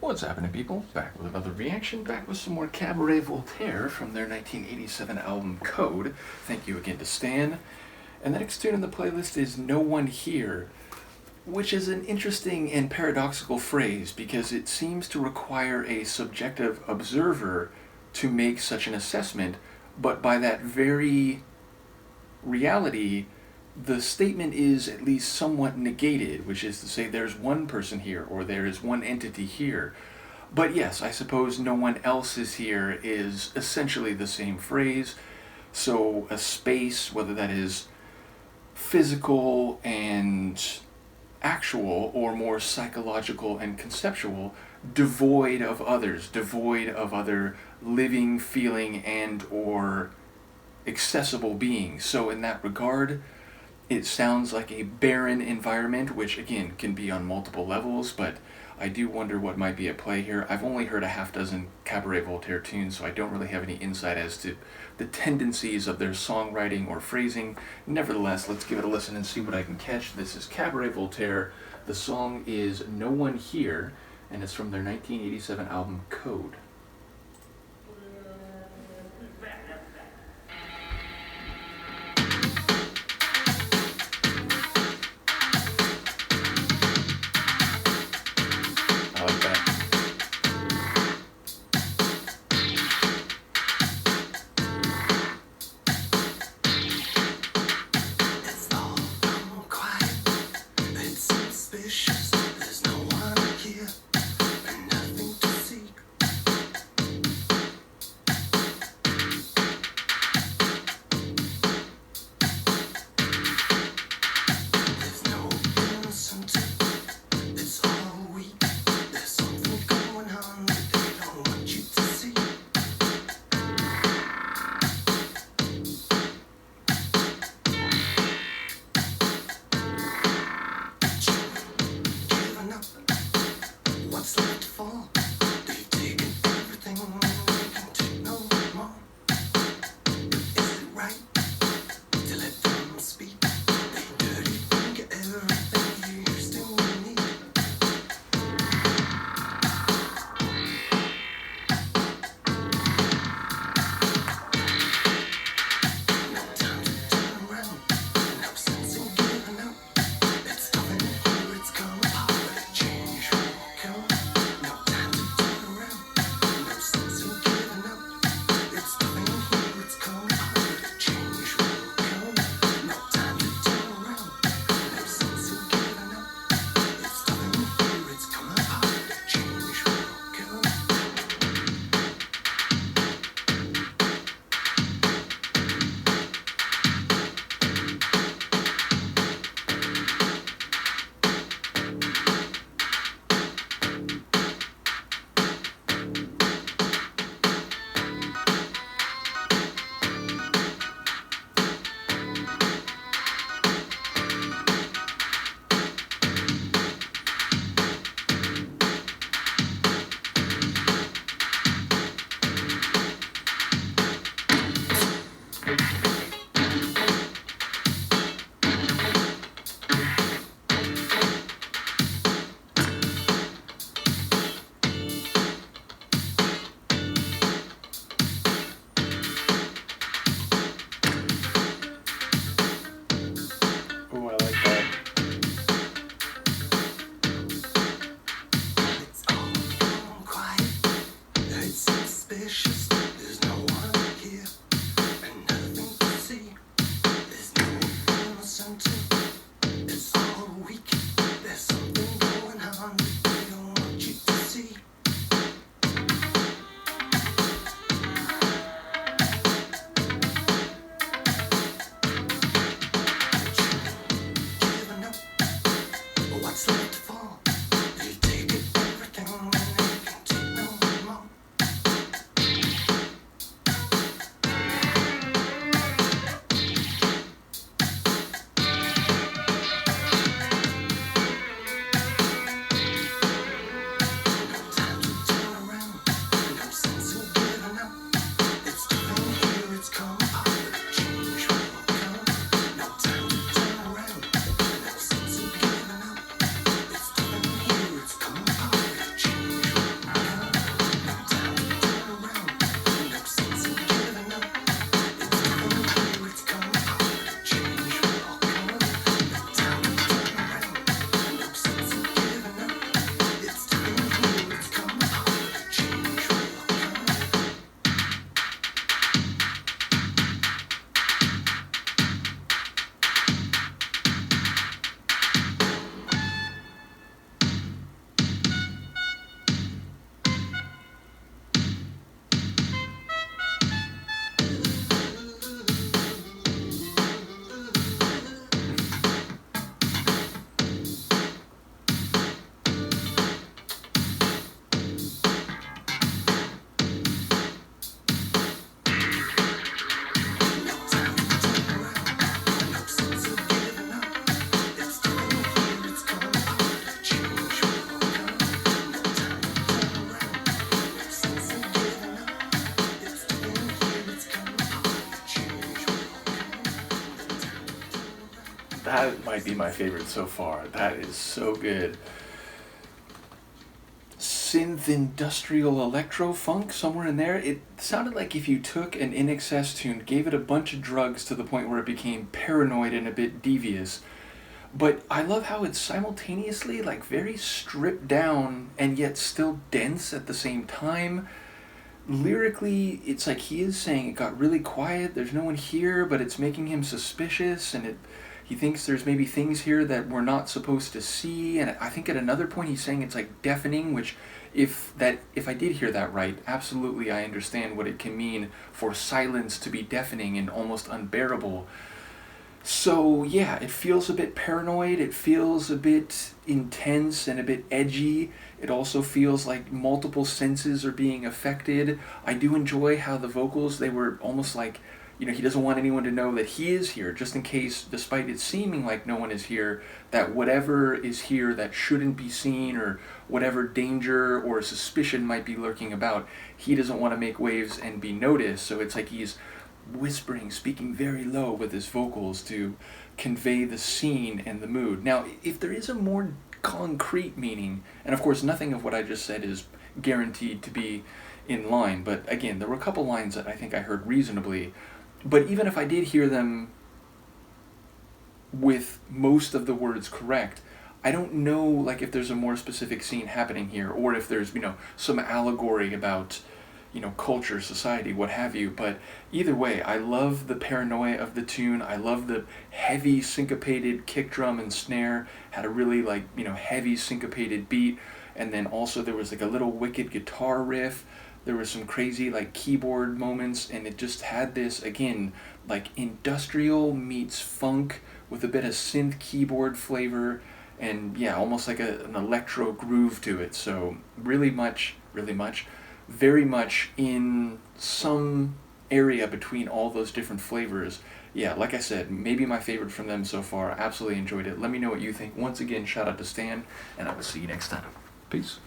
What's happening, people? Back with another reaction, back with some more Cabaret Voltaire from their 1987 album Code. Thank you again to Stan. And the next tune in the playlist is No One Here, which is an interesting and paradoxical phrase because it seems to require a subjective observer to make such an assessment, but by that very reality, the statement is at least somewhat negated, which is to say there's one person here or there is one entity here. But yes, I suppose no one else is here is essentially the same phrase. So a space, whether that is physical and actual or more psychological and conceptual, devoid of others, devoid of other living, feeling, and or accessible beings. So in that regard, it sounds like a barren environment, which again can be on multiple levels, but I do wonder what might be at play here. I've only heard a half dozen Cabaret Voltaire tunes, so I don't really have any insight as to the tendencies of their songwriting or phrasing. Nevertheless, let's give it a listen and see what I can catch. This is Cabaret Voltaire. The song is No One Here, and it's from their 1987 album Code. That might be my favorite so far. That is so good. Synth industrial electro funk, somewhere in there. It sounded like if you took an INXS tune, gave it a bunch of drugs to the point where it became paranoid and a bit devious. But I love how it's simultaneously like very stripped down and yet still dense at the same time. Lyrically, it's like he is saying it got really quiet, there's no one here, but it's making him suspicious, and he thinks there's maybe things here that we're not supposed to see. And I think at another point he's saying it's like deafening, which if I did hear that right, absolutely I understand what it can mean for silence to be deafening and almost unbearable. So yeah, it feels a bit paranoid, it feels a bit intense and a bit edgy. It also feels like multiple senses are being affected. I do enjoy how the vocals, they were almost like, he doesn't want anyone to know that he is here, just in case, despite it seeming like no one is here, that whatever is here that shouldn't be seen, or whatever danger or suspicion might be lurking about, he doesn't want to make waves and be noticed. So it's like he's whispering, speaking very low with his vocals to convey the scene and the mood. Now, if there is a more concrete meaning, and of course nothing of what I just said is guaranteed to be in line, but again, there were a couple lines that I think I heard reasonably, but even if I did hear them with most of the words correct, I don't know like if there's a more specific scene happening here, or if there's, some allegory about culture, society, what have you. But either way, I love the paranoia of the tune. I love the heavy syncopated kick drum and snare, had a really heavy syncopated beat. And then also there was like a little wicked guitar riff. There was some crazy keyboard moments, and it just had this, again, industrial meets funk with a bit of synth keyboard flavor, and yeah, almost like an electro groove to it. So very much in some area between all those different flavors. Yeah, like I said, maybe my favorite from them so far. Absolutely enjoyed it. Let me know what you think. Once again, shout out to Stan, and I will see you next time. Peace.